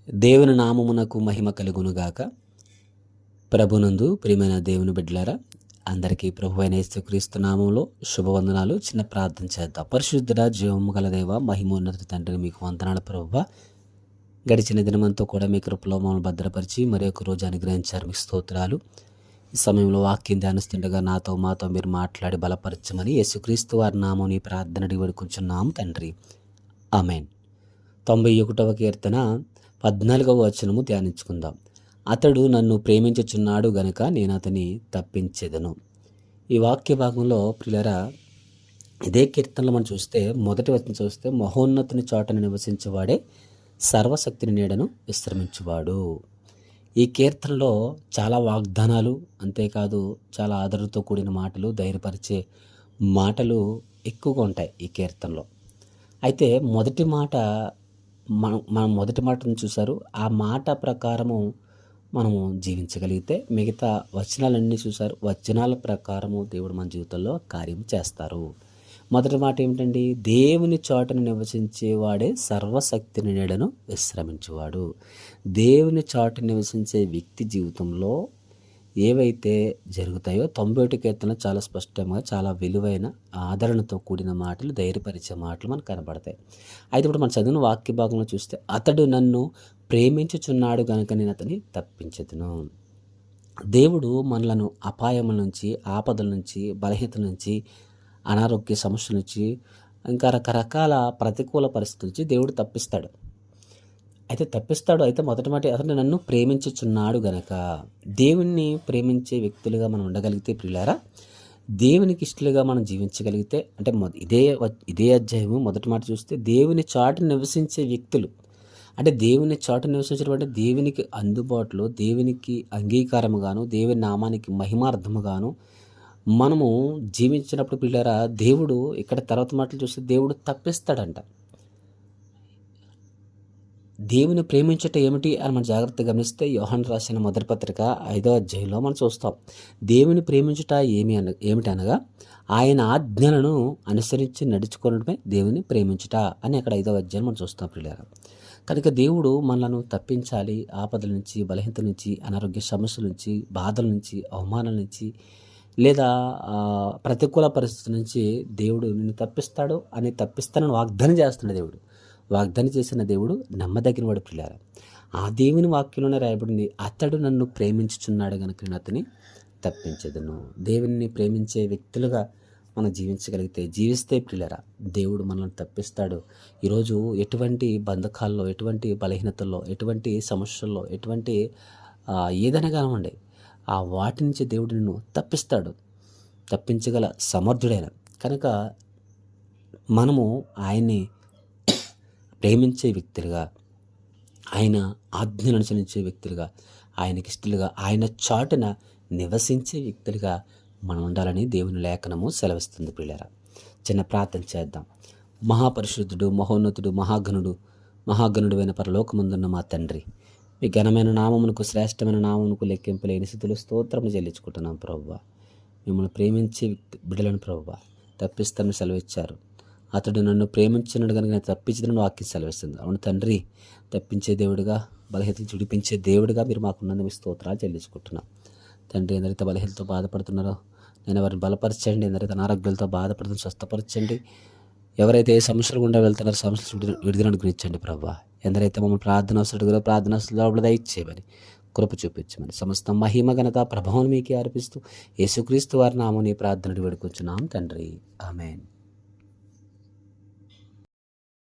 దేవుని నామమునకు మహిమ కలుగునుగాక. ప్రభునందు ప్రియమైన దేవుని బిడ్డలారా, అందరికీ ప్రభువైన యేసుక్రీస్తు నామంలో శుభవందనాలు. చిన్న ప్రార్థన చేద్దాం. పరిశుద్ధుడా, జీవము గల దేవ, మహిమోన్నత తండ్రి, మీకు వందనాలు ప్రభువా. గడిచిన దినమంతా కూడా మీ కృపలో మమ్మల్ని భద్రపరిచి మరి ఒక రోజు అనుగ్రహించారు. మీకు స్తోత్రాలు. ఈ సమయంలో వాక్యం ధ్యానిస్తుండగా మాతో మీరు మాట్లాడి బలపరచమని యేసుక్రీస్తు వారి నామం నీ ప్రార్థన అడిగి వేడుకుంటున్నాం తండ్రి. ఆమేన్. 91వ కీర్తన 14వ వచనము ధ్యానించుకుందాం. అతడు నన్ను ప్రేమించుచున్నాడు గనుక నేను అతని తప్పించెదను. ఈ వాక్య భాగంలో ప్రియులారా, ఇదే కీర్తనలో మనం చూస్తే మొదటి వచనం చూస్తే, మహోన్నతుని చోటను నివసించేవాడే సర్వశక్తిని నీడను విశ్రమించువాడు. ఈ కీర్తనలో చాలా వాగ్దానాలు, అంతేకాదు చాలా ఆదరణతో కూడిన మాటలు, ధైర్యపరిచే మాటలు ఎక్కువగా ఉంటాయి ఈ కీర్తనలో. అయితే మొదటి మాట మనం మొదటి మాటను చూశారు. ఆ మాట ప్రకారము మనము జీవించగలిగితే మిగతా వచనాలన్నీ చూశారు. వచనాల ప్రకారము దేవుడు మన జీవితంలో కార్యం చేస్తారు. మొదటి మాట ఏమిటండి? దేవుని చోటను నివసించేవాడే సర్వశక్తిని నీడను విశ్రమించేవాడు. దేవుని చోట నివసించే వ్యక్తి జీవితంలో ఏవైతే జరుగుతాయో 91 కీర్తన చాలా స్పష్టంగా, చాలా విలువైన ఆదరణతో కూడిన మాటలు, ధైర్యపరిచే మాటలు మనకు కనబడతాయి. అయితే ఇప్పుడు మనం చదివిన వాక్య భాగంలో చూస్తే, అతడు నన్ను ప్రేమించుచున్నాడు కనుక నేను అతన్ని తప్పించెదను. దేవుడు మనలను అపాయముల నుంచి, ఆపదల నుంచి, బలహీనతల నుంచి, అనారోగ్య సమస్యల నుంచి, ఇంకా రకరకాల ప్రతికూల పరిస్థితుల నుంచి దేవుడు తప్పిస్తాడు. అయితే మొదటి మాట, అతను నన్ను ప్రేమించుచున్నాడు గనక. దేవుణ్ణి ప్రేమించే వ్యక్తులుగా మనం ఉండగలిగితే ప్రియులారా, దేవునికి ఇష్టలుగా మనం జీవించగలిగితే, అంటే ఇదే అధ్యాయము మొదటి మాట చూస్తే, దేవుని చాటు నివసించే వ్యక్తులు అంటే దేవుని చాటు నివసించడం అంటే దేవునికి అందుబాటులో, దేవునికి అంగీకారముగాను, దేవుని నామానికి మహిమార్థముగాను మనము జీవించినప్పుడు ప్రియులారా, దేవుడు ఇక్కడ తర్వాత మాటలు చూస్తే దేవుడు తప్పిస్తాడంట. దేవుని ప్రేమించట ఏమిటి అని మనం జాగ్రత్తగా గమనిస్తే, యోహాను రాసిన మొదటి పత్రిక 5వ అధ్యాయంలో మనం చూస్తాం. దేవుని ప్రేమించుట ఏమిటనగా ఆయన ఆజ్ఞలను అనుసరించి నడుచుకోవడమే దేవుని ప్రేమించుట అని అక్కడ 5వ అధ్యాయం మనం చూస్తాం ప్రియులారా. కనుక దేవుడు మనలను తప్పించాలి. ఆపదల నుంచి, బలహీనతల నుంచి, అనారోగ్య సమస్యల నుంచి, బాధల నుంచి, అవమానాల నుంచి, లేదా ప్రతికూల పరిస్థితుల నుంచి దేవుడు నిన్ను తప్పిస్తానని వాగ్దానం చేస్తున్నాడు. దేవుడు వాగ్దానం చేసిన దేవుడు నమ్మదగిన వాడు ప్రియులారా. ఆ దేవుని వాక్యంలోనే రాయబడింది, అతడు నన్ను ప్రేమించుచున్నాడు కనుక నేను అతని తప్పించెదను. దేవుని ప్రేమించే వ్యక్తులుగా మనం జీవిస్తే ప్రియులారా, దేవుడు మనల్ని తప్పిస్తాడు. ఈరోజు ఎటువంటి బంధకాల్లో, ఎటువంటి బలహీనతల్లో, ఎటువంటి సమస్యల్లో, ఎటువంటి ఏదైనా కానివ్వండి, ఆ వాటి నుంచి దేవుడు నిన్ను తప్పించగల సమర్థుడైన కనుక మనము ఆయన్ని ప్రేమించే వ్యక్తులుగా, ఆయన ఆజ్ఞను అనుసరించే వ్యక్తులుగా, ఆయనకి ఇష్టలుగా, ఆయన చాటున నివసించే వ్యక్తులుగా మనం ఉండాలని దేవుని లేఖనము సెలవిస్తుంది ప్రియులారా. చిన్న ప్రార్థన చేద్దాం. మహాపరిశుద్ధుడు, మహోన్నతుడు, మహాగణుడువైన పరలోకమందున్న మా తండ్రి, మీ ఘనమైన నామమునకు, శ్రేష్టమైన నామమునకు లెక్కింపలేని స్థితులు స్తోత్రము చెల్లించుకుంటున్నాం ప్రభువా. మిమ్మల్ని ప్రేమించే బిడ్డలను ప్రభువా తప్పిస్తామని సెలవిచ్చారు. అతడు నన్ను ప్రేమించినాడు కనుక నేను తప్పించదని వాక్యం సెలవిస్తుంది. అవును తండ్రి, తప్పించే దేవుడిగా, బలహీనతను విడిపించే దేవుడిగా మీరు మాకున్నందుకు స్తోత్రాలు చెల్లించుకుంటున్నాం తండ్రి. ఎందరైతే బలహీనతతో బాధపడుతున్నారో నేను వారిని బలపరచండి. ఎందరైతే అనారోగ్యాలతో బాధపడుతున్న స్వస్థపరచండి. ఎవరైతే ఏ సమస్యలు గుండా వెళ్తున్నారో సమస్యలు విడుదల అనుగ్రహించండి ప్రభువా. ఎందరైతే మమ్మల్ని ప్రార్థన దయచేయమని, కృప చూపించమని, సమస్త మహిమ ఘనత ప్రభావం మీకే అర్పిస్తూ యేసుక్రీస్తు వారి నామమున ప్రార్థన వేడుకొంచున్నాం తండ్రి. ఆమేన్.